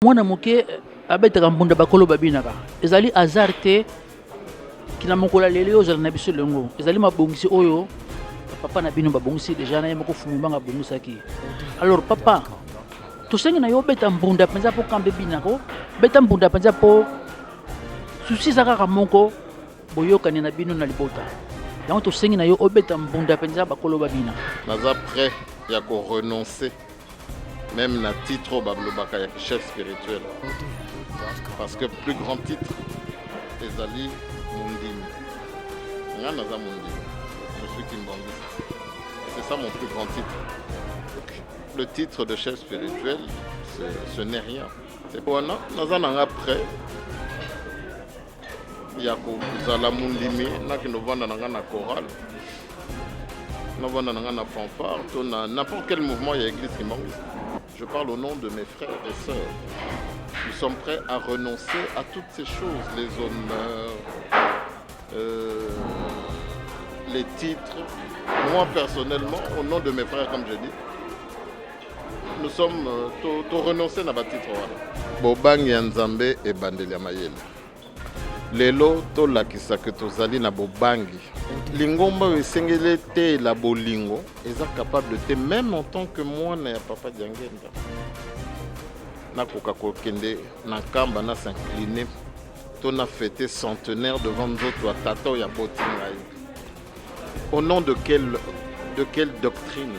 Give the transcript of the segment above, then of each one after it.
Mwana moke abetaka mbunda bakolo babinaka ezali hasard te kina mokola lelo ozala na biso lengo ezali mabongisi oyo papa na bino babongisi déjà na yemako fumibanga bongisaki. Alors papa tosengi na yo beta mbunda penza po kambe binako beta mbunda penza po susi kaka moko boyokani na bino na libota yango tosengi na yo obeta mbunda penza bakolo babina naza prêt ya ko renoncer même na titre bablobaka ya chef spirituel parce que plus grand titre ezali mundimi nga naza mundimi je suis kimbangisa c'est ça mon plus grand titre. Le titre de chef spirituel ce n'est rien c'est pour wana naza nanga prêt ya kozala mundimi nakinovanda nanga na chorale novanda nanga na fanfare to na n'importe quel mouvement ya église kimbangisa. Je parle au nom de mes frères et sœurs. Nous sommes prêts à renoncer à toutes ces choses, les honneurs, les titres. Moi, personnellement, au nom de mes frères, comme je dis, nous sommes renoncés à nos titres. Bobang Yanzambe et Bandelia Mayele. Lelo to lakisa que tozali na bobangi. Lingomba esengele te la bolingo eza capable de te même en tant que moi na papa Diangenda. Na koka kokende na kamba na s'incliner to na fêter centenaire devant nous à tato ya botinga. Au nom de quelle doctrine?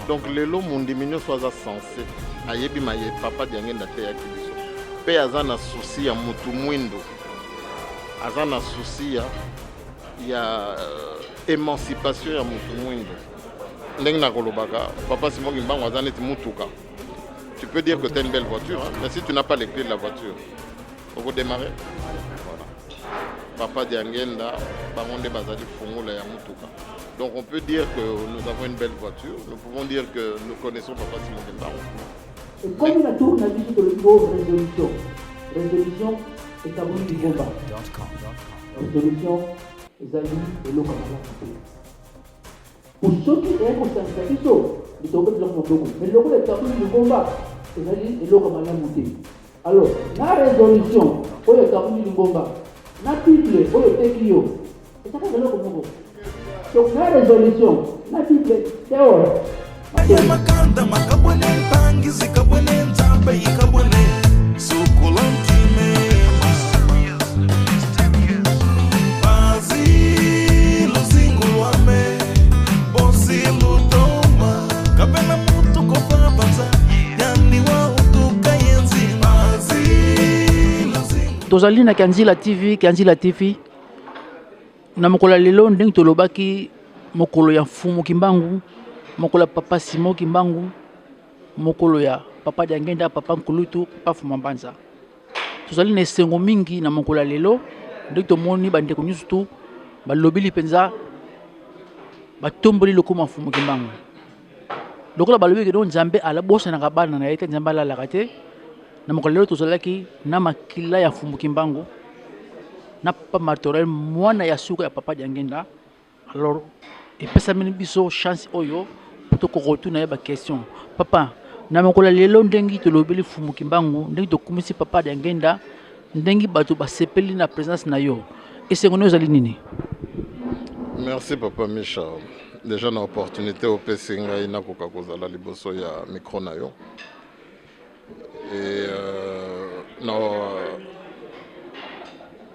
Donc lelo mundiminyo soit sensé. Ayebi maye papa Diangenda te ya kibiso. Pe azana souci ya mutu mwindo. Azana souci ya émancipation ya mutu mwindo. Ndenge na kolobaka papa Simon Kimbangu azana ti mutuka. Tu peux dire que tu as une belle voiture, hein, mais si tu n'as pas les clés de la voiture, il faut démarrer. Voilà. Papa Diangenda, Baronde Bazali Fongola ya mutuka. Donc on peut dire que nous avons une belle voiture, nous pouvons dire que nous connaissons papa Simon Kimbangu. Et comme il a tout, on a dit que le mot résolution. Résolution est à vous du combat. Résolution, les amis, et l'eau comme ça. Pour ceux qui aiment au Saint-Christo, ils sont obligés de le mais le coup est à vous du combat. C'est-à-dire, et l'eau comme ça. Alors, la résolution, pour le tabou du combat, la Bible, pour le téquio, c'est ça que l'eau comme ça. Donc, la résolution, la Bible, c'est hors. Makanda makabone tangi zikabone nzambe ikabone sukulantime bazi luzingu wame bosi lutoma kabena mutu kofabanza yani wa utuka yenzi bazi luzingu tozali na Kanzila TV na mokola lelo ndenge tolobaki mokolo ya mfumu Kimbangu mokolo papa Simon Kimbangu mokolo ya papa Diangenda papa Nkulutu papa Fumambanza tozali na esengo mingi na mokolo lelo ndenge tomoni bandeko nyusu tu balobili penza batomboli lokoma mfumu Kimbangu lokola balobi ke Nzambe ala bosa na kabana na yete Nzambe ala lakate na mokolo lelo tozalaki na makila ya mfumu Kimbangu na papa Martorel mwana ya suka ya papa Diangenda. Alors epesa mini biso chance oyo to ko retourner na ba question papa na mokola lelo ndengi to lobeli fumu Kimbangu ndengi to kumisi papa Diangenda ndengi bato basepeli na présence na yo esengono zali nini? Merci papa Micha. Déjà na opportunité au pesinga ina koka kozala liboso ya micro na yo. Et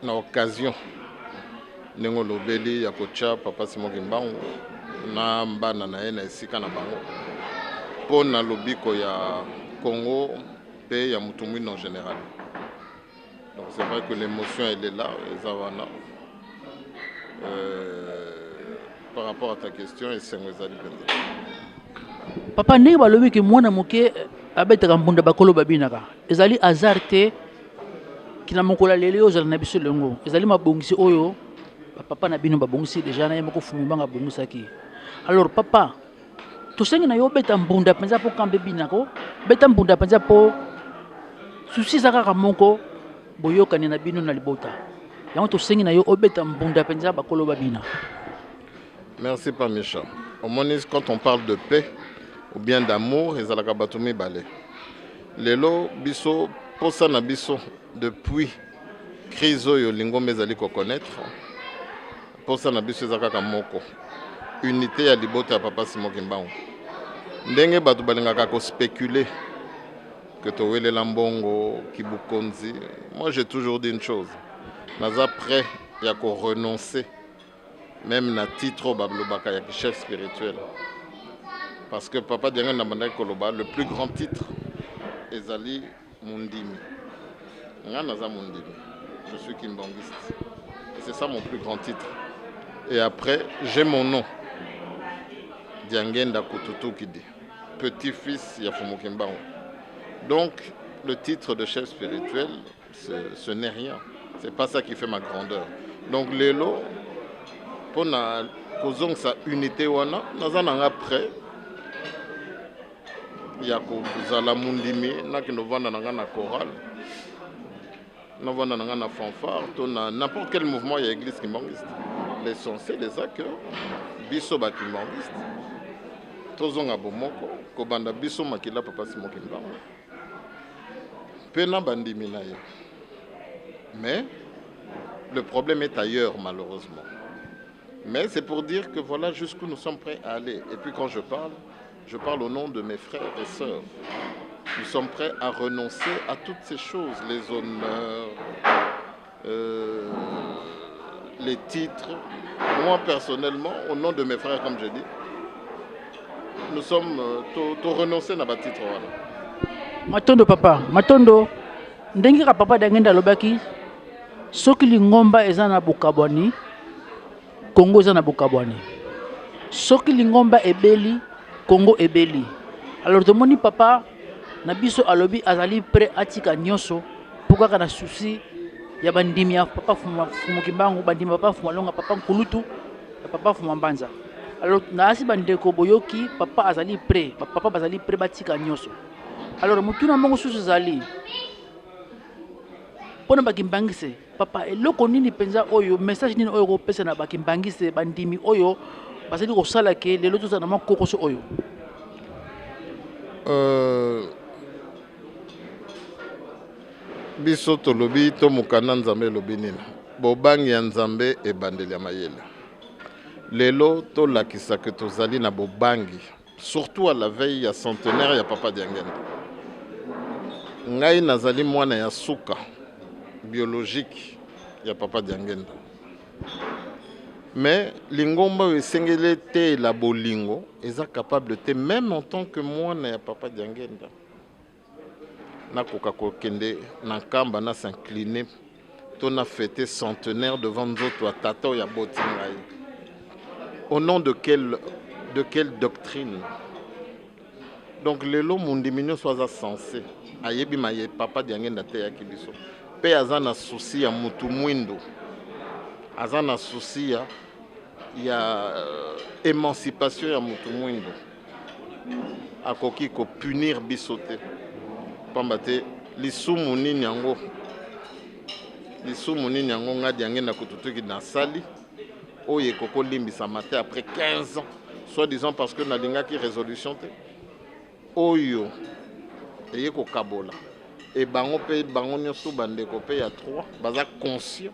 na occasion nengo lobeli ya kocha papa Simon Kimbangu na mbana na ye na esika na bango po na lobiko ya Congo pe ya mutu mwino en général. Donc c'est vrai que l'émotion elle est là ezawana par rapport à ta question et c'est ngezali penza papa ndenge balobi ke mwana moke abetaka mbunda bakolo babinaka ezali hasard te kina mokola lelo ozala na biso lengo ezali mabongisi oyo papa na bino babongisi déjà na yemako fumibanga bongisaki. Alors papa tosengi na yo beta mbunda penza po kambe binako beta mbunda penza po susi kaka moko boyokani na bino na libota yango tosengi na yo obeta mbunda penza bakolo babina. Merci pas Micha. Au moins quand on parle de paix ou bien d'amour ezalaka bato mibale lelo biso posa na biso depuis crise oyo lingomba ezali kokonnaître posa na biso eza kaka moko unité ya libota ya papa Simon Kimbangu ndenge bato balingaka kospéculer que towelela mbongo kibukonzi. Moi j'ai toujours dit une chose, naza prêt ya ko renoncer même na titre bablobaka ya chef spirituel parce que papa Dianga na bandaki koloba le plus grand titre ezali mundimi nga naza mundimi, je suis kimbanguiste et c'est ça mon plus grand titre. Et après j'ai mon nom Diangenda Kututu Kidi, petit-fils ya Fumu Kimbangu. Donc le titre de chef spirituel ce n'est rien, c'est pas ça qui fait ma grandeur. Donc lelo pour na kozong sa unité wana naza nanga prêt ya kozala mundimi nakino vanda nanga na chorale na vanda nanga na fanfare to na n'importe quel mouvement ya église kimbanguiste. L'essentiel est ça que biso ba kimbanguiste tozonga bomoko kobanda biso makila papa Simon Kimbangu pena bandimi na ye. Mais le problème est ailleurs malheureusement. Mais c'est pour dire que voilà jusqu'où nous sommes prêts à aller. Et puis quand je parle au nom de mes frères et sœurs. Nous sommes prêts à renoncer à toutes ces choses, les honneurs, les titres. Moi personnellement, au nom de mes frères comme je dis, nous sommes tout renoncés à bas titre. Matondo papa, matondo ndenge ka papa Diangenda lobaki soki lingomba eza na bokabwani Congo eza na bokabwani soki lingomba ebeli Congo ebeli. Alors tomoni papa na biso alobi azali prêt atika nyonso pour kaka na souci ya bandimi ya papa Fumu Kimbangu bandimi papa Fumu Alonga papa Nkulutu papa Fumu Mbanza. Alors na asi bandeko boyoki papa azali prêt papa bazali prêt batika nyonso. Alors mutuna mongo susu zali pona bakimbangise papa eloko nini penza oyo message nini oyo kopesa na bakimbangise bandimi oyo bazali kosala ke lelo tozana makoko so oyo. Biso tolobi to mukana nzambe lobi nini bobangi ya nzambe ebandeli ya mayele lelo to lakisa que tozali na bobangi surtout à la veille ya centenaire ya papa Diangenda. Ngai nazali mwana ya suka biologique ya papa Diangenda. Mais lingomba esengele te la bolingo eza capable te même en tant que mwana ya papa Diangenda. Na koka kokende na kamba na s'incliner to na fêter centenaire devant nzoto ya tata ya botingai. Au nom de quelle doctrine? Donc lelo mundimino soit sensé ayebi maye papa Diangenda te ya kibiso pe azana souci ya mutu mwindo azana souci ya émancipation ya mutu mwindo akoki ko punir biso te pamba te lisumu nini yango nga Diangenda Kututu na sali oye koko limbisa mate après 15 ans soi-disant parce que nalingaki résolution te oyo eye ko kabola et bango pe bango nyonso bandeko pe ya 3 baza conscient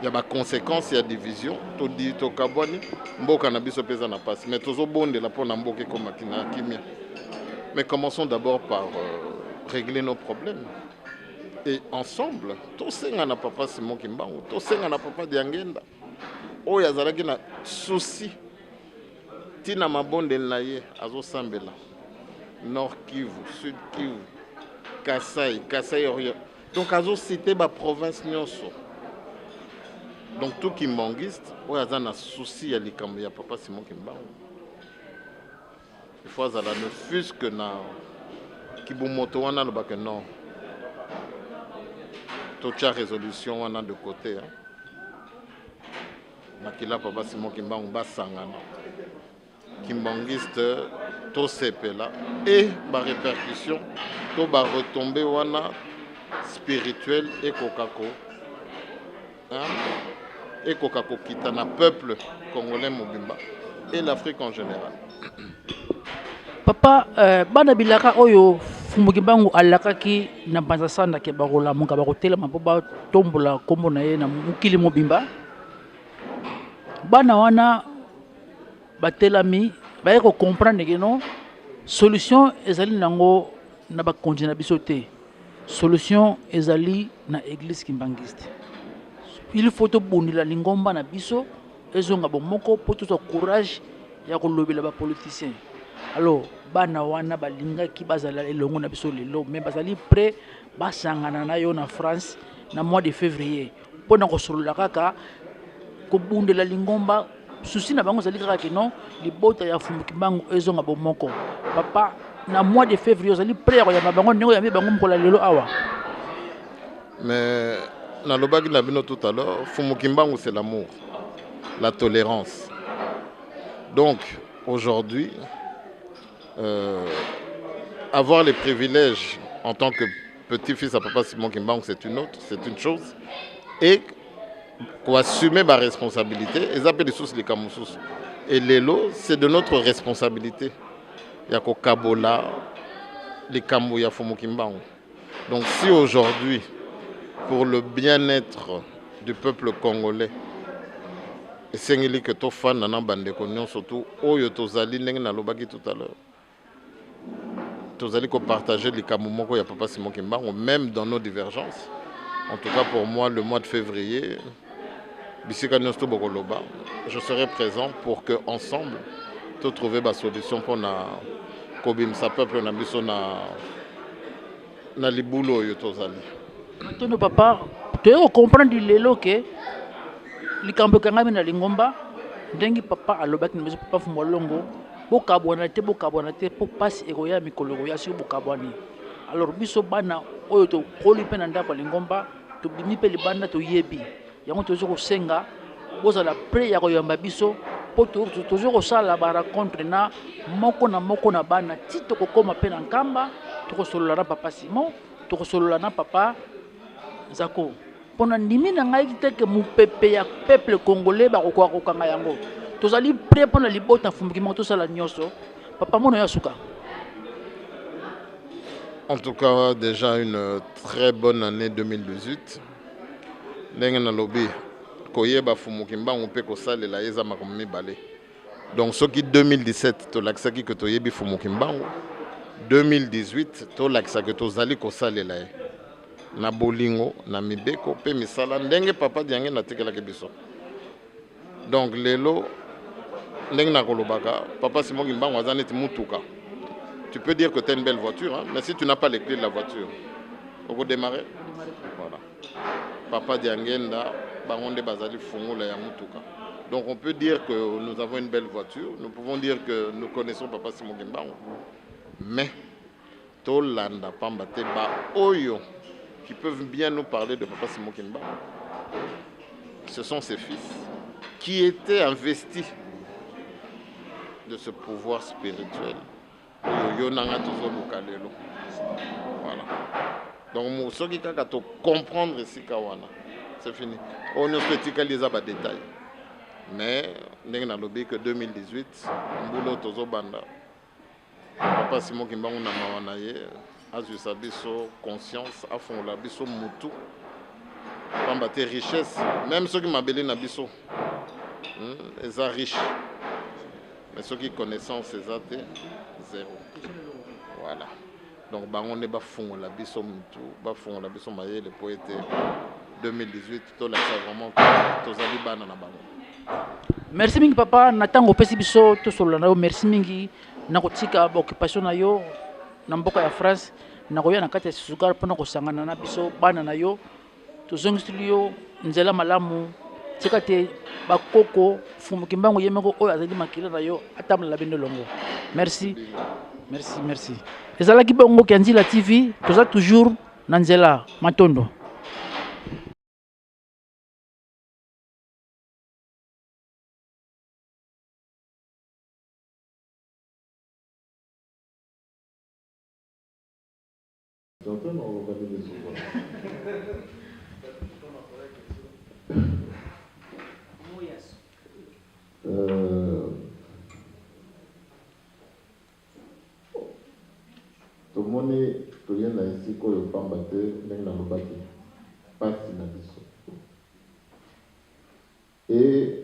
ya ba conséquences ya division to di to kabwani mboka na biso pesa na passe mais tozo bondela pona mboka comme kina kimia. Mais commençons d'abord par régler nos problèmes et ensemble tosenga na papa Simon Kimbangu tosenga na papa Diangenda oyo azalaki na souci tina mabonde na ye azosambela Nord Kivu, Sud Kivu, Kasaï Orient. Donc azo cité ba province nyonso. Donc tout kimbanguiste oyo aza na souci ya likambo ya papa Simon Kimbangu. Il faut azala ne fût que na kibumoto wana lobaka non. Tocha résolution wana de côté hein. Makila papa Simon Kimbangu basangana. Kimbanguiste to sepela et ba répercussion to ba retomber wana spirituel et kokako hein et kokako kita na peuple congolais mobimba et l'Afrique en général. Papa bana bilaka oyo fumu kimbangu alakaki na banza sanda ke bakola muka bakotela mapoba tombola kombo na ye na mukili mobimba bana wana batelami baye ko comprendre que non solution ezali nango na bakonzi na biso te solution ezali na église kimbangiste il faut tobundela lingomba na biso ezonga bomoko po tozwa courage ya kolobela bapoliticien alors bana wana balingaki bazala elongo na biso lelo mais bazali prêt basangana na yo na France na mois de février mpona kosolola kaka kobundela lingomba susi na bango ezali kaka keno libota ya fumu kimbangu ezonga bomoko papa na mois de février ozali prêt ya koyamba bango ndenge oyambi bango mokola lelo awa mais nalobaki na bino tout à l'heure fumu kimbangu c'est l'amour la tolérance donc aujourd'hui avoir les privilèges en tant que petit-fils à papa Simon Kimbangu, c'est une chose. Et assumer ma responsabilité, et appeler les sources les Kamoussous. Et l'élo, c'est de notre responsabilité. Il y a Kabola, les Kamouya Fumu Kimbangu. Donc si aujourd'hui, pour le bien-être du peuple congolais, et c'est que tu fan dans bande surtout Oyo Tozali Neng Lobaki tout à l'heure. Tozali ko partager les Kamumoko ya papa Simon Kimbangu même dans nos divergences. En tout cas pour moi le mois de février Bisika Nosto Bokoloba, je serai présent pour que ensemble tu trouver ma solution pour na kobim sa peuple na biso na libulo yo Tozali. Maintenant papa, tu es comprendre lelo que likambo kangami na lingomba ndengi papa alobaki na papa fumolongo bokabwana te po pasi ekoya mikolo ya si bokabwani alors biso bana oyo to koli pe na ndako lingomba to bimi pe libanda to yebi yango tozo ko senga bozala prêt ya koyamba biso po tozo ko sala ba rencontre na moko na bana tito ko koma pe na nkamba to ko solola na papa Simon to ko solola na papa Zako pona ndimi na ngai kiteke mupepe ya peuple congolais ba ko kokanga yango tozali prêt pour la libota fumukima tout ça la nyoso papa mono yasuka. En tout cas déjà une très bonne année 2018 ndenge na lobby koyeba fumukimba on peut ko salela yeza makomi balé donc ce qui 2017 to laksaki que to yebi fumukimba 2018 to laksaki to zali ko salela na bolingo na mibeko pe misala ndenge papa diange na tekela ke biso donc lelo ndenge na kolobaka papa Simon Kimbangu azaneti mutuka tu peux dire que tu as une belle voiture hein? Mais si tu n'as pas les clés de la voiture on peut démarrer voilà papa diangenda bangonde bazali fungola ya mutuka donc on peut dire que nous avons une belle voiture nous pouvons dire que nous connaissons papa Simon Kimbangu mais tolanda pambate ba oyo qui peuvent bien nous parler de papa Simon Kimbangu. Ce sont ses fils qui étaient investis de ce pouvoir spirituel. Voilà. Donc, ce qui est comprendre ici, c'est fini. On ne peut pas les détails. Mais, nous avons dit que 2018, Mbulo Tozo Banda, papa Simon Kimbangu na mawanaye, azu sabiso conscience à fond la biso mutu pamba te richesse même ceux qui m'appellent na biso ils sont riches mais ceux qui connaissance c'est zéro voilà donc bango ne ba fond la biso mutu ba fond la biso maye le poète 2018 to la vraiment to zali bana na bango. Merci mingi papa natango pesi biso to solo na yo merci mingi na kotika ba occupation na yo na mboka ya France na koya na kati ya sukar pona kosangana na biso bana na yo tozongisi yo nzela malamu tika te bakoko fumu Kimbangu yemeko oyo azali makila na yo atamla bendo longo merci merci merci ezalaki bongo Kanzila TV toza toujours na nzela matondo. Tout le monde omoni toye na esika oyo pamba te ndenge nalobaki pasi na biso. Et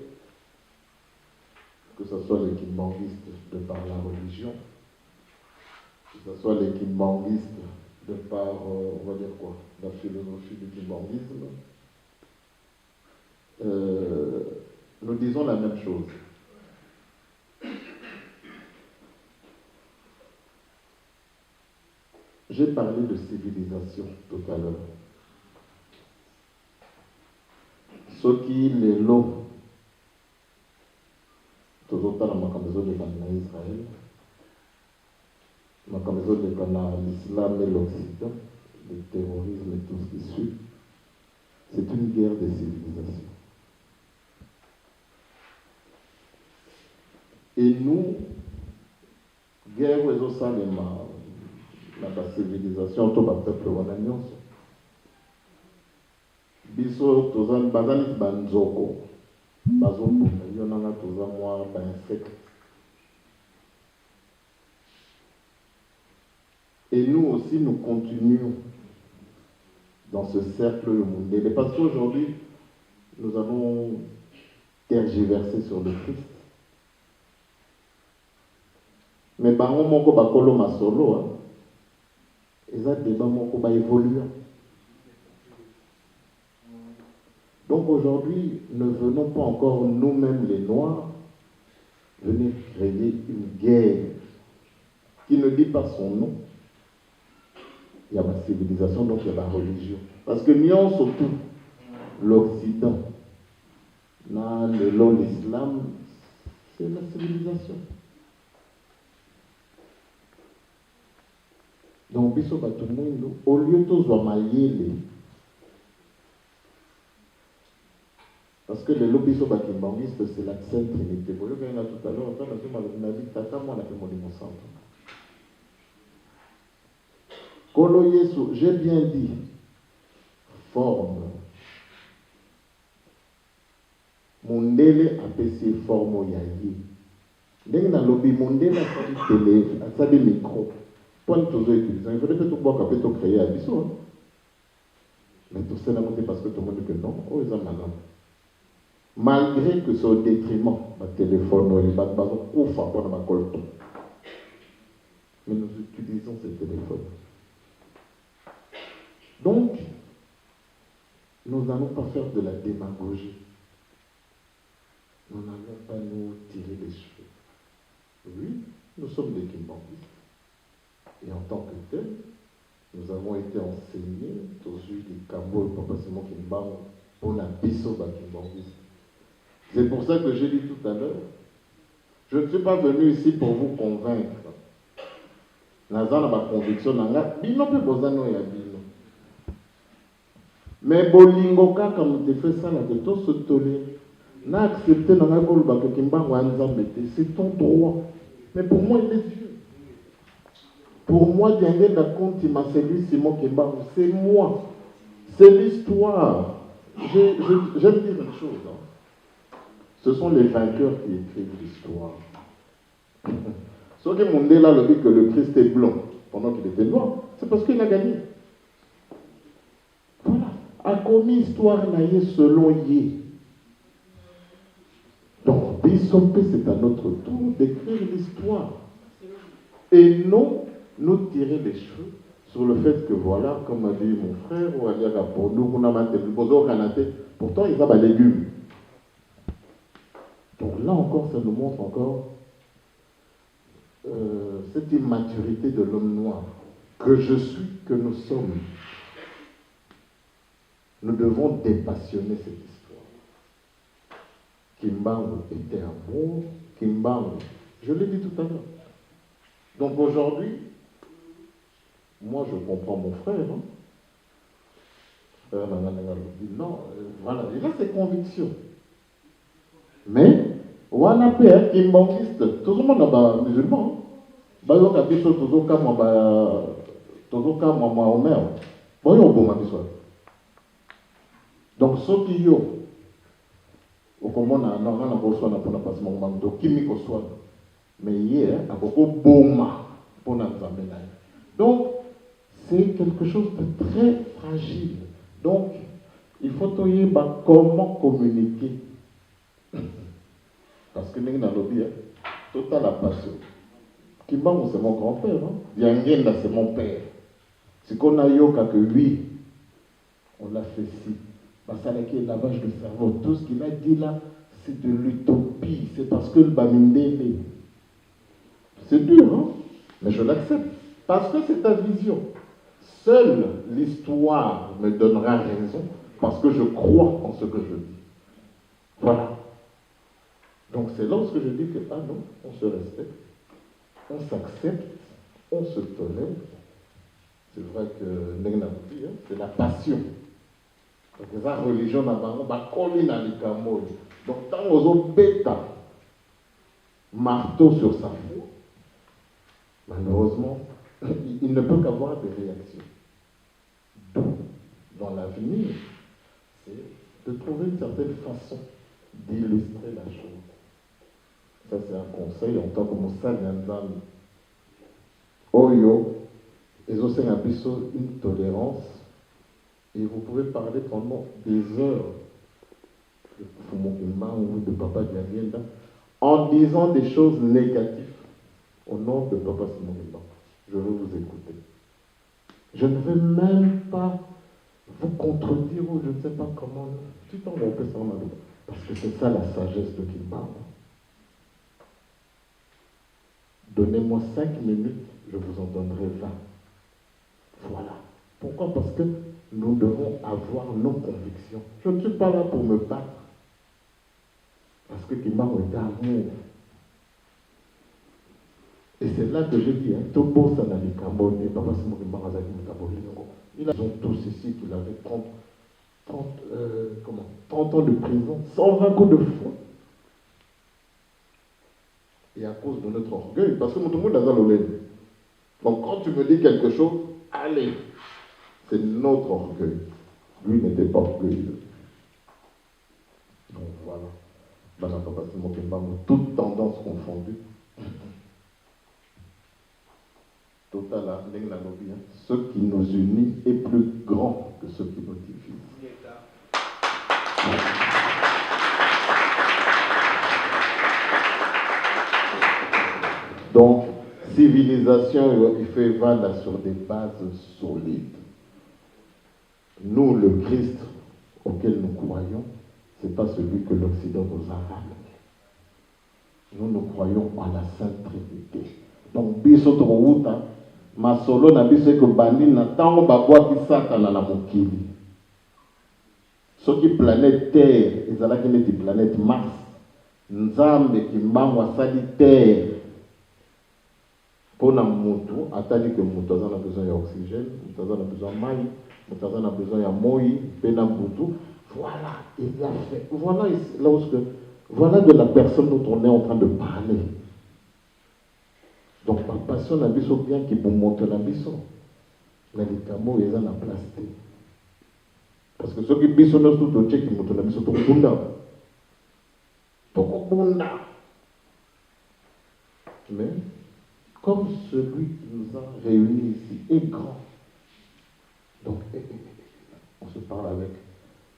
que ce soit les kimbanguistes de par la religion, que ce soit les kimbanguistes de par, on va dire quoi, la philosophie du kimbanguisme, nous disons la même chose. J'ai parlé de civilisation tout à l'heure. Ce qui les lots, tout autant dans ma maison de Israël, ma maison de l'islam et l'Occident, le terrorisme et tout ce qui suit, c'est une guerre de civilisation. Et nous, guerre aux Osalema, la civilisation, tout le peuple wananion. Biso, tozan bazali banzoko, bazoko, yonanga tozan moi insecte. Et nous aussi, nous continuons dans ce cercle mondial. Parce qu'aujourd'hui, nous avons tergiversé sur le Christ. Mais bango moko bakolo masolo, et ça débat moko ba évoluer. Donc aujourd'hui, ne venons pas encore nous-mêmes les Noirs venir créer une guerre qui ne dit pas son nom. Il y a ma civilisation, donc il y a ma religion. Parce que nous, surtout, l'Occident, l'islam, c'est la civilisation. Donc, biso batumundu, au lieu de se mayele, parce que le lobby biso bakimbangiste, c'est la Sainte Trinité. Vous voyez, tout à l'heure, on a dit, tata, moi, on a fait mon innocent. Kolo Yesu, j'ai bien dit, forme. Mondele apesi forme yayi. Ndenge na lobby mondele asali télé, asali micro. Point toujours utilisé. Il faudrait peut-être voir qu'après tout créer à biso. Mais tout ça n'a monté parce que tout le monde dit que non. Oh, ils ont malade. Malgré que c'est au détriment de téléphone, les bateaux, mais nous utilisons ces téléphones. Donc, nous n'allons pas faire de la démagogie. Nous n'allons pas nous tirer les cheveux. Oui, nous sommes des kimbanguistes. Et en tant que tel, nous avons été enseignés aux yeux des Cambo et Papa Simon Kimbangu pour la bisoba kimbanguiste. C'est pour ça que j'ai dit tout à l'heure, je ne suis pas venu ici pour vous convaincre. Nazana ma conviction nanga bino pe bozano ya bino. Mais bolingo kaka mute fait ça la to se tolérer. Na accepter nanga ko ba Kimbangu anzambe, c'est ton droit. Mais pour moi il est Dieu. Pour moi, Diengé Dakonti m'a servi Simon Kimbangu, c'est moi. C'est l'histoire. J'aime dire une chose. Hein. Ce sont les vainqueurs qui écrivent l'histoire. Ce qui m'ont dit là, le dit que le Christ est blanc pendant qu'il était noir, c'est parce qu'il a gagné. Voilà. A commis histoire naïe selon Yé. Donc, Bissopé, c'est à notre tour d'écrire l'histoire. Et non nous tirer les cheveux sur le fait que voilà, comme a dit mon frère, ou à dire pour nous, pourtant ils ont des légumes. Donc là encore, ça nous montre encore cette immaturité de l'homme noir que je suis, que nous sommes. Nous devons dépassionner cette histoire. Kimbangu était amour, Kimbangu, je l'ai dit tout à l'heure. Donc aujourd'hui, moi je comprends mon frère. Hein? Non, voilà, il a ses convictions. Mais, on a un kimbanguiste, tout le monde est musulman. Donc ce qui est, mais hier, il y a beaucoup de boma pour nous amener. Donc, c'est quelque chose de très fragile. Donc, il faut trouver comment communiquer. Parce que nous avons dit, total la passion. Kimbangu, c'est mon grand-père. Yangenda, c'est mon père. C'est qu'on a yoka que oui, on l'a fait ci. Basalaki est lavage de cerveau. Tout ce qu'il a dit là, c'est de l'utopie. C'est parce que le Bamindele. C'est dur, hein? Mais je l'accepte. Parce que c'est ta vision. Seule l'histoire me donnera raison parce que je crois en ce que je dis. Voilà. Donc c'est lorsque je dis que, ah non, on se respecte, on s'accepte, on se tolère. C'est vrai que Nengnabouti, c'est la passion. Donc la religion n'a pas collé dans les camots. Donc tant aux bêta marteau sur sa foi, malheureusement, il ne peut qu'avoir des réactions. Donc, dans l'avenir, c'est de trouver une certaine façon d'illustrer la chose. Ça, c'est un conseil en tant que Moussa Nyanzami. Oyo, ils ont une tolérance et vous pouvez parler pendant des heures de Fumokima ou de Papa Diabienda en disant des choses négatives au nom de Papa Simokima. Je veux vous écouter. Je ne veux même pas vous contredire ou je ne sais pas comment. Parce que c'est ça la sagesse de Kimba. Donnez-moi 5 minutes, je vous en donnerai 20. Voilà. Pourquoi? Parce que nous devons avoir nos convictions. Je ne suis pas là pour me battre. Parce que Kimba est amour. Et c'est là que je dis, Tobo Sanali Kamone, Papa Simon Marazaki Mutabolingo. Ils ont tous ici qu'il avait 30 ans de prison, 120 coups de fou. Et à cause de notre orgueil, parce que tout le monde a l'olène. Donc quand tu me dis quelque chose, allez, c'est notre orgueil. Lui n'était pas orgueilleux. Donc voilà. Papa Simon Kimbango, toutes tendances confondues. Total, ce qui nous unit est plus grand que ce qui nous divise. Donc, civilisation, il fait vendre sur des bases solides. Nous, le Christ auquel nous croyons, ce n'est pas celui que l'Occident nous a ramené. Nous croyons en la Sainte Trinité. Donc, biso to masolo na biso que bandi na tango babwa ki satana na mokili. Soki planète Terre, ezalaki neti planète Mars. Nzambe Kimbangu asali Terre. Pour na mutu, atali que mutu a besoin d'oxygène, mutu a besoin de maï, mutu a besoin de moi, pena mutu. Voilà, il l'a fait. Voilà de la personne dont on est en train de parler. Donc, ma passion n'a pas bien qui pour monter la biso. Mais les camo, ils ont la place. Parce que ceux qui biso ne sont pas qui montent la biso, mais, comme celui qui nous a réunis ici est grand, donc, on se parle avec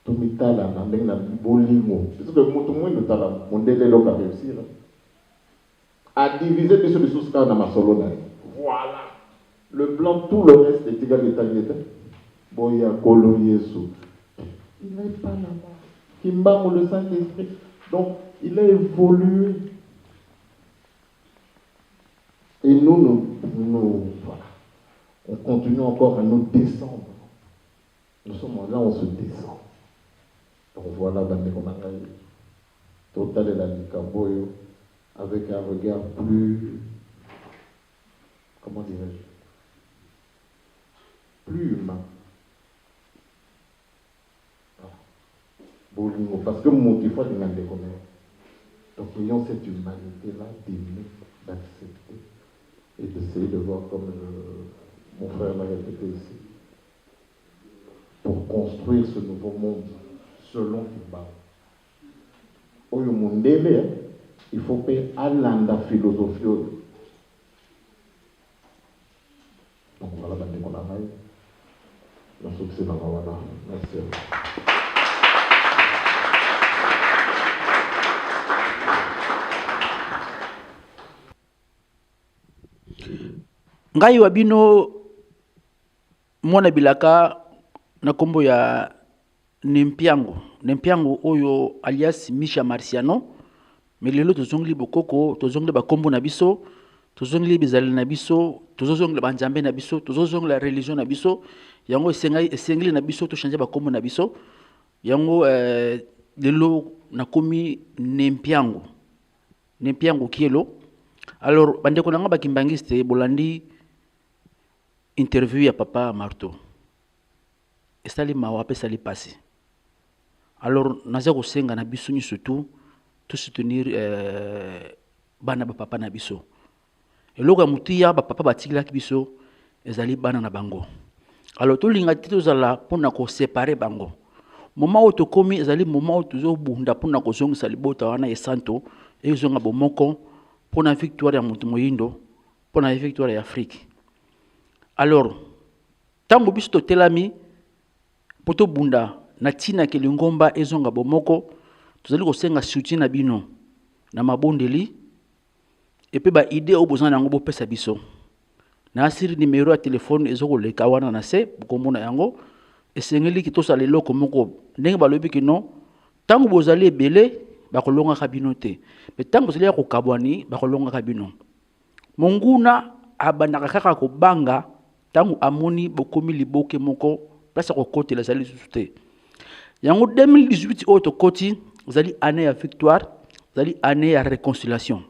Tomitala, na Bolingo. C'est ce que mon délai a réussi là. À diviser les sous dans ma solo. Voilà. Le blanc, tout le reste est égal à l'État. Boya, Kolo, Yesu. Il n'est pas là-bas. Kimba, le Saint-Esprit. Donc, il a évolué. Et nous, voilà. On continue encore à nous descendre. Nous sommes là, on se descend. Donc voilà, Total et la Nikamboyo. Avec un regard plus, comment dirais-je, plus humain. Voilà. Parce que mon petit frère, il a des connaissances. Donc, ayons cette humanité-là d'aimer, d'accepter et d'essayer de voir comme mon frère l'a répété ici, pour construire ce nouveau monde selon Kimba. Oyo mondele, il faut payer à la philosophie. Donc voilà, on a ngai nasukisi na wana. Merci. Ngai wabino mwana bilaka na kombo ya Nempiango oyo alias Misha Marciano. Melelo tozongli bokoko, tozongli bakombo na biso, tozongli bizali na biso, tozongli banjambe na biso, tozongli la religion na biso. Yango esengli na biso to changer bakombo na biso. Yango lelo nakomi Nempiango kielo. Alors bandeko nanga bakimbangiste bolandi interview ya papa Marteau. Esali mawa pe sali passé. Alors naza kosenga na biso surtout tout soutenir bana ba papa na biso. Eloka mutia ba papa batikila biso ezali bana na bango. Alors to linga tito zala pona ko séparer bango. Moment où to komi ezali moment où tozo bunda pona ko zongisa libota wana esanto ezonga bomoko pona victoire ya mutu moyindo pona victoire ya Afrique. Alors tango biso to telami poto bunda na tina ke lingomba ezonga bomoko tozali kosenga soutien na bino na mabondeli et puis ba idée au besoin nango bopesa biso na asiri numéro ya téléphone ezoko leka wana na se bokomona yango esengeli ki tosala eloko moko ndenge balobi ki non tango bozali ebele bakolonga ka bino te mais tango bozali ya kokabwani bakolonga ka bino monguna abandaka kaka kobanga tango amoni bokomi liboke moko place ko côté la zali susute yango 2018 auto koti zali année ya victoire zali année ya réconciliation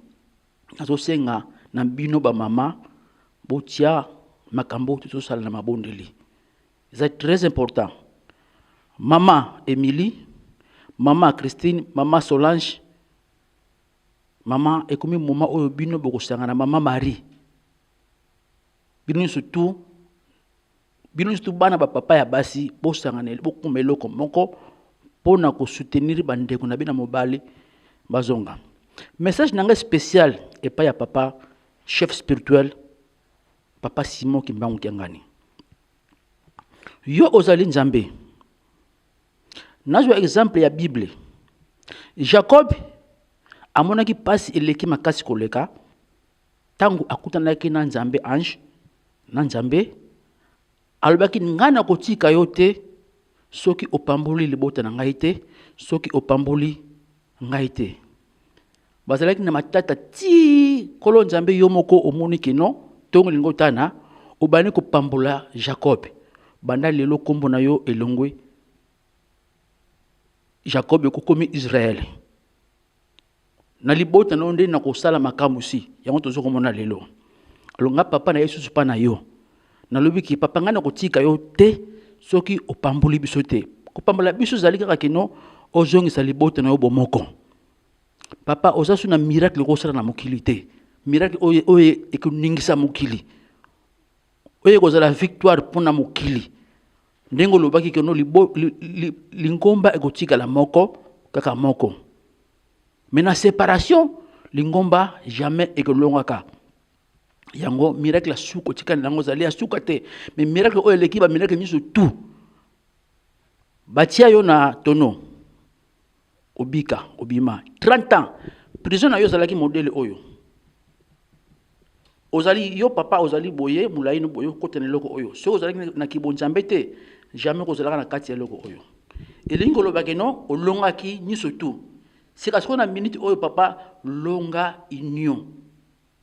azo senga na bino ba mama botia makambo to sala na mabondeli c'est très important. Maman Émilie, maman Christine, maman Solange, maman ekomi moment oyo bino bokosanga na maman Marie. Bino surtout bana ba papa ya basi bosanga na bokumelo ko moko pona ko soutenir bandeko na bina mobali bazonga. Message nanga spécial et pas ya papa chef spirituel papa Simon Kimbangu Kiangani. Yo ozali nzambe. Nazwa exemple ya Bible. Jacob amonaki pasi eleki makasi koleka tangu akutanaki na nzambe ange na nzambe alobaki ngana kotika yo te soki opamboli libota na ngai te soki opamboli ngai te. Bazalaki na matata ti kolo nzambe yo moko omoni kino tongo lingo tana obani kopambola Jacob. Banda lelo kombo na yo elongwe Jacob ekokomi Israël. Na libota na onde na kosala makamu si yango tozoko mona lelo. Alonga papa na Yesu pa na yo. Na lobi ki papa ngana kotika yo te soki opamboli biso te. Kopambola biso zali kaka kino ozongisa libota na yo bomoko. Papa ozasu na miracle ko sala na mokili te. Miracle oye ekoningisa mokili. Oye kozala victoire pona mokili. Ndengo lobaki keno lingomba ekotika la moko kaka moko. Mais na séparation lingomba jamais ekolongaka. Yango miracle suko tika nango zali suka te. Mais miracle oyo leki ba miracle niso tout. Batia yo na tono. Obika, obima 30 ans. Prison na yo zalaki modèle oyo. Ozali yo papa ozali boye mulai no boyo kotene loko oyo so ozali na kibonzambe te jamais kozalaka na kati ya loko oyo elingo lobake no olongaki ni surtout c'est parce qu'on a minute oyo papa longa union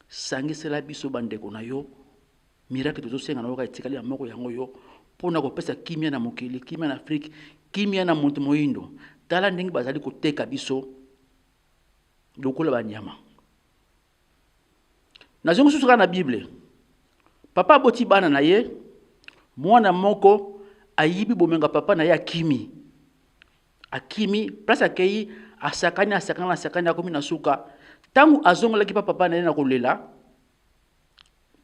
sangisela biso bandeko na yo miracle tozo senga na yo ka etikali ya moko yango yo pona kopesa kimia na mokili kimia na Afrique kimia na monte moyindo tala ndenge bazali koteka biso lokola banyama. Nazongo susuka na Bible. Papa boti bana na ye, mwana moko ayibi bomenga papa na ye akimi. Akimi, place akei asakani akomi na suka. Tangu azongo laki papa na ye na kolela.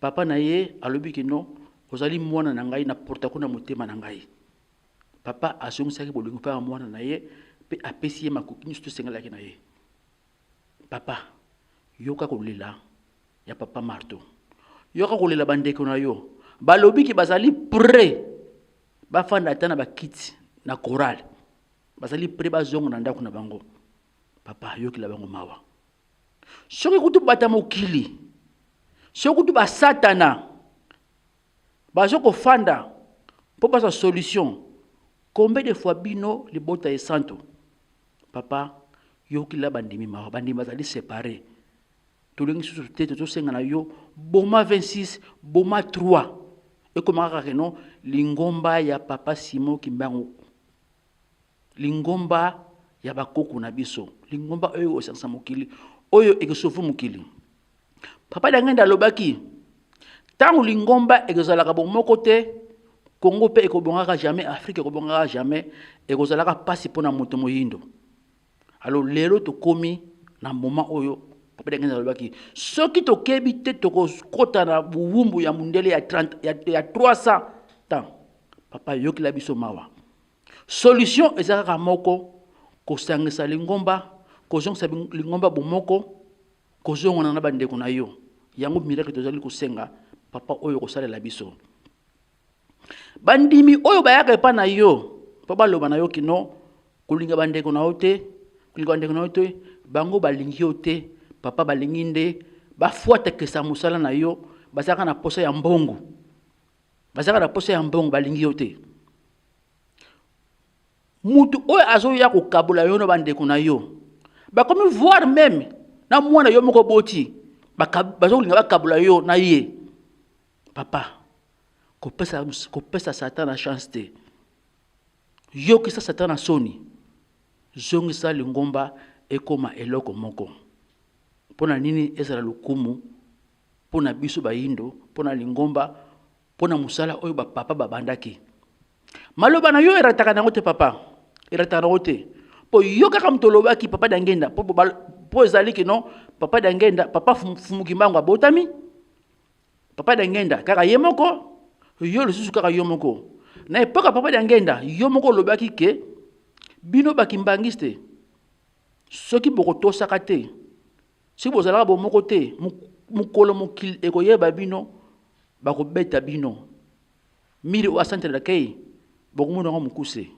Papa na ye alobi kino ozali mwana na ngai na porta kuna motema na ngai. Papa azongo saki bolingo pa mwana na ye pe apesi ye makoki nyusto sengala ki na ye. Papa yoka kolela ya papa Marteau. Yoka kolela bandeko na yo. balobi ki bazali prêt bafanda ata na bakiti na chorale bazali prêt bazongo na ndako na bango. Papa yokila bango mawa. Soki kutu bata mokili, soki kutu ba satana bazoko fanda pour pas sa solution. Combien de fois bino le bota et santo? Papa yokila bandimi mawa, bandimi bazali séparés. Tout le monde sur tête tout senga na yo boma 26 boma 3 et comment non lingomba ya papa Simon Kimbangu, lingomba ya bakoko na biso, lingomba oyo osansa mokili oyo ekosofu mokili. Papa dangenda lobaki tangu lingomba ekozalaka bomoko te, Congo pe ekobongaka jamais, Afrique ekobongaka jamais, ekozalaka pasi pona moto moyindo. Alors lelo to komi na moment oyo papa dangenda lobaki soki to kebi te to kota na buwumbu ya mundele ya 30 ya 300 temps. Papa yokila biso mawa. Solution ezaka moko ko sangisa lingomba, ko zongisa lingomba bomoko, ko zongona na bandeko na yo. Yango miracle tozali ko senga papa oyo ko sala la biso. Bandimi oyo bayaka pa na yo, papa loba na yo kino kulinga bandeko na ote, kulinga bandeko na ote, bango balingi ote, papa balinginde, ba fuata kesa musala na yo, basaka na posa ya mbongo. Basaka na posa ya mbongo balingi ote. Mutu oyo azo ya ko kabula yo no bandeko na yo. Ba comme voir même na mwana yo moko boti, bazo linga ba kabula yo na ye. Papa ko pesa satana chance te. Yo kisa satana soni. Zongisa lingomba ekoma eloko moko. Pona nini ezala lukumu, pona biso bayindo, pona lingomba, pona musala oyo ba papa babandaki. Maloba na yo erataka na ngote papa. Erataka na ngote. Po yo kaka mtoloba ki papa dangenda, po ezali ki non, papa dangenda, papa fumukimbango abotami. Papa dangenda kaka yemoko, yo lususu kaka yomoko. Na epoka papa dangenda, yomoko lobaki ke bino bakimbangiste. Soki boko tosaka te. Si vous allez au côté, mukolo mukil ekoyeba bino, bako beta bino. Miri wa centre d'accueil, boko muna mukuse.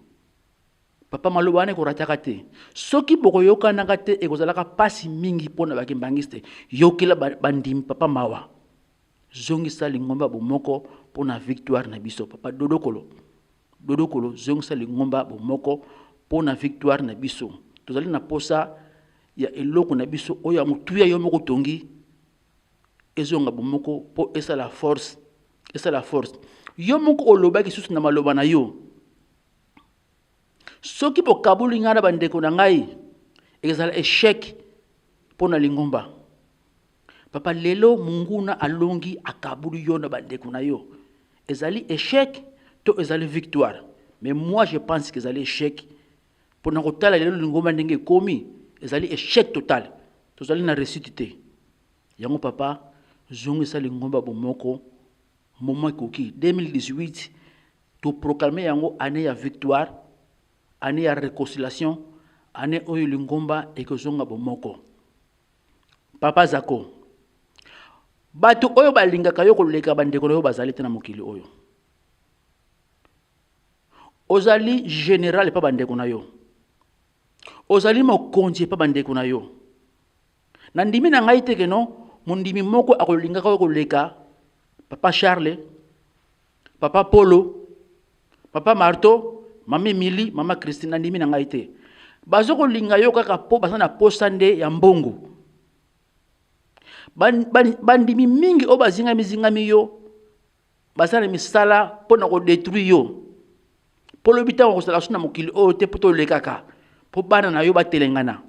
Papa malobane ko rataka te. Soki boko yoka nangate ekozalaka pasi mingi pona bakimbangiste. Yokila bandim papa mawa. Zongisa lingomba bomoko pona victoire na biso. Papa dodokolo. Dodokolo zongisa lingomba bomoko pona victoire na biso. Tozali na posa ya eloko na biso oya mutuya yo moko tongi ezonga bomoko po esa la force yo moko olobaki susu na maloba na yo soki bo kabuli ngana bandeko na ngai ezala échec pona lingomba. Papa lelo munguna alongi akabuli yo na bandeko na yo ezali échec to ezali victoire, mais moi je pense que ezali échec pona kotala lelo lingomba ndenge komi ezali échec total. Tozali na réussite. Yango papa zongisa lingomba bomoko moment koki 2018 to proclamer yango année ya victoire, année ya réconciliation, année oyo lingomba ekozonga bomoko. Papa zako bato oyo balingaka yo koleka bandeko yo bazali tena mokili oyo. Ozali général pa bandeko na yo. Ozali mokonzi pa bandeko na yo. Nandimi na ngai teke no, mundimi moko akolinga ko koleka papa Charles, papa Polo, papa Marto, mama Emily, mama Christine nandimi na ngai te. Bazo kolinga yo kaka po basana posande ya mbongo. Bandimi mingi o bazinga mizingami yo basana misala pona ko détruire yo. Polo bita ko sala suna mokili o te poto lekaka. Po bana na yo batelengana.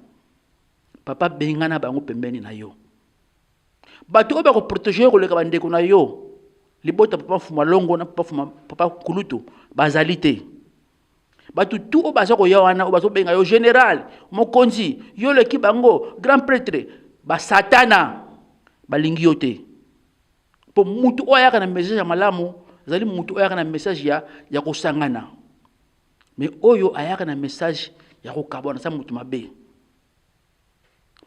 Papa bengana bango pembeni na yo. Bato oba ko protéger ko leka bandeko na yo. Libota papa fuma longo na papa kulutu bazalité. Bato tout o bazo ko yawana o bazo benga yo général, mokonzi, yo leki bango grand prêtre, ba satana balingi yo te. Po mutu oya kana message ya malamu, zali mutu oya kana message ya ko sangana. Mais oyo ayaka na message ya ko kabona sa mutu mabe.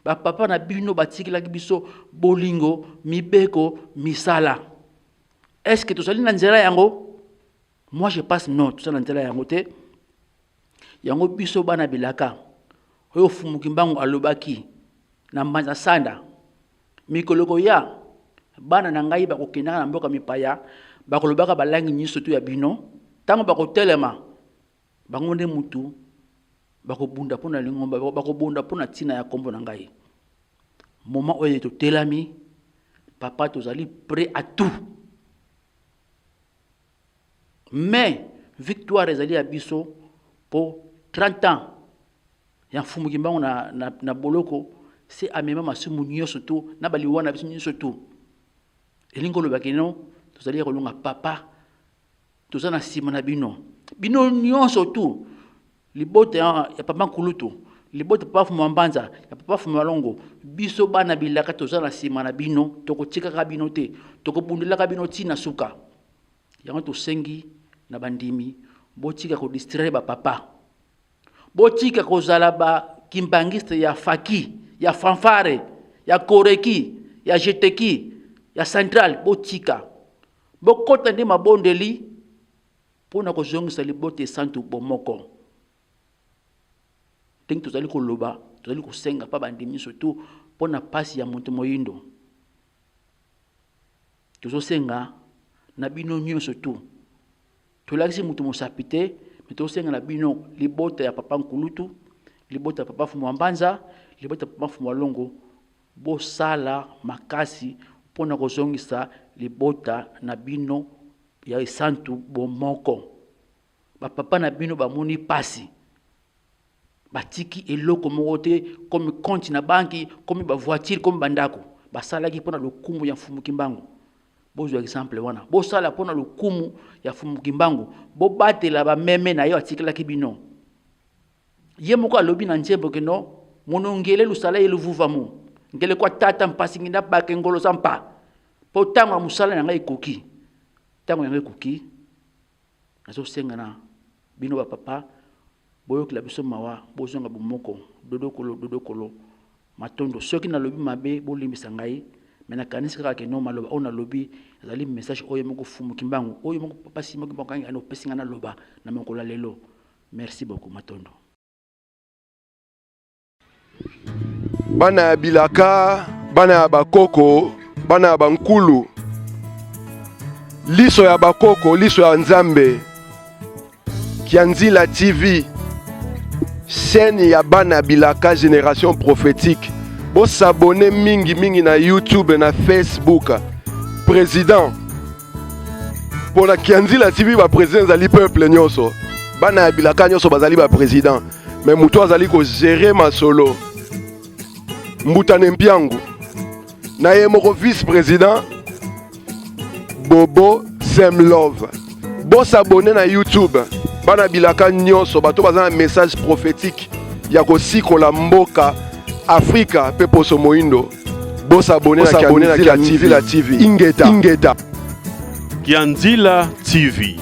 Ba papa na bino batikila biso bolingo mibeko misala. est-ce que tozali na nzela yango? Moi je pense non, tozali na nzela yango te. Yango biso bana bilaka oyo fumuki mbangu alobaki na mbanza sanda mikoloko ya bana na ngai bakokenda na mboka mipaya bakolobaka balangi nyinso tu ya bino tango bakotelema bango nde mutu bakobunda pona lingomba bakobunda pona tina ya kombo na ngai. Moment oyo totelami papa tozali prêt à tout. Mais victoire ezali ya biso pour 30 ans. Ya fumu kimbango na boloko c'est à même masumu nyonso surtout na baliwana biso nyonso surtout. Elingo lo bakeno tozali kolonga papa tozana sima na bino. Bino nyonso surtout libote ya papa Nkulutu, libote papa fumu mbanza, ya papa fumu malongo. Biso bana bilaka tozana sima na bino, tokotika ka bino te, tokobundela ka bino tina suka. Yango to sengi na bandimi botika ko distraire ba papa. Botika ko zala ba kimbangiste ya faki, ya fanfare, ya koreki, ya jeteki, ya central botika. Bokota ndi mabondeli pona ko zongisa libote santu bomoko. Ting tozali ko loba, tozali ko senga pa bandimi surtout pona pasi ya moto moyindo. Tozo senga na bino nyonso surtout. Tolakisi mutu mosapite, mais tozo senga na bino libota ya papa Nkulutu, libota ya papa Fumu Mbanza, libota ya papa Fumu Walongo, bo sala makasi pona ko zongisa libota na bino ya santu bomoko. Ba papa na bino ba moni pasi. Batiki eloko mogote comme compte na banki, comme ba voiture, comme bandako. Ba sala ki pona lokumu ya Fumu Kimbangu. Bozo exemple wana. Bo sala pona lokumu ya Fumu Kimbangu. Bo batela ba meme na yo atikela kibino. Ye moko alobi na njembo ke no, monongele lusala ye luvuvamu. Ngele kwa tata mpasi nginda bake ngolo sampa. Po tango musala na ngai koki. Tango ngai koki. Nazo senga na bino ba papa. Boyo kila biso mawa bozonga bomoko dodo kolo matondo soki na lobi mabe bolimbisa ngai mena kanisi kaka ke no maloba ona lobi ezali message oyo moko Fumu Kimbangu oyo moko papa simo kimbangu kangi ano pesinga na loba na moko la lelo. Merci beaucoup matondo. Bana ya bilaka, bana ya bakoko, bana ya bankulu, liso ya bakoko, liso ya nzambe, Kianzila TV, chaîne ya bana bilaka génération prophétique. Bo s'abonner mingi na YouTube na Facebook. Président pour la Kianzila TV ba président zali peuple nyonso. Bana bilaka nyonso bazali ba président. Mais muto azali ko gérer ma solo. Mbutane Mpiangu. Na ye moko vice président Bobo Semlove. Bo s'abonner na YouTube. Bana bilaka nyonso bato baza un message prophétique ya kosikola mboka Afrika pe poso moindo. Bo s'abonner na Kianzila TV. Ingeta Kianzila TV.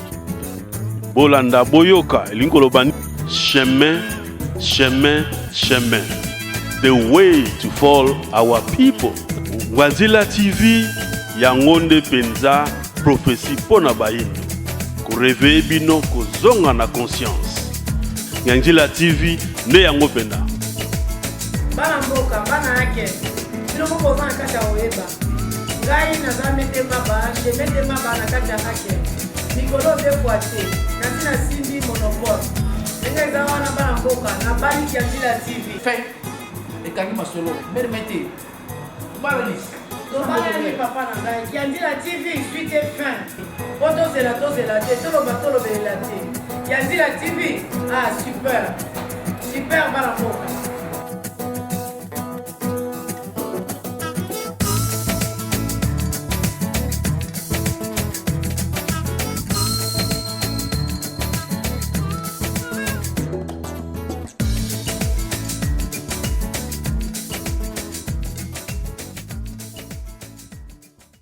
Bolanda boyoka linkolo bani chemin. The way to fall our people. Kianzila TV yangonde penza prophétie pona bayindo. Réveiller bino kozonga na conscience. Kianzila TV ne yango penda. Bana mboka bana yake. Bino moko bana kata oyeba. Ngai na zamete maba, shemete maba na kata yake. Mikolo be kwate. Natina simbi monopole. Ngai za wana bana mboka na bali Kianzila TV. Fait et kani masolo permettez. Balanis. Tobali papa na ngai Kianzila TV suite fin. Poto zela te tolo batolo bela te. Kianzila TV super bana mboka.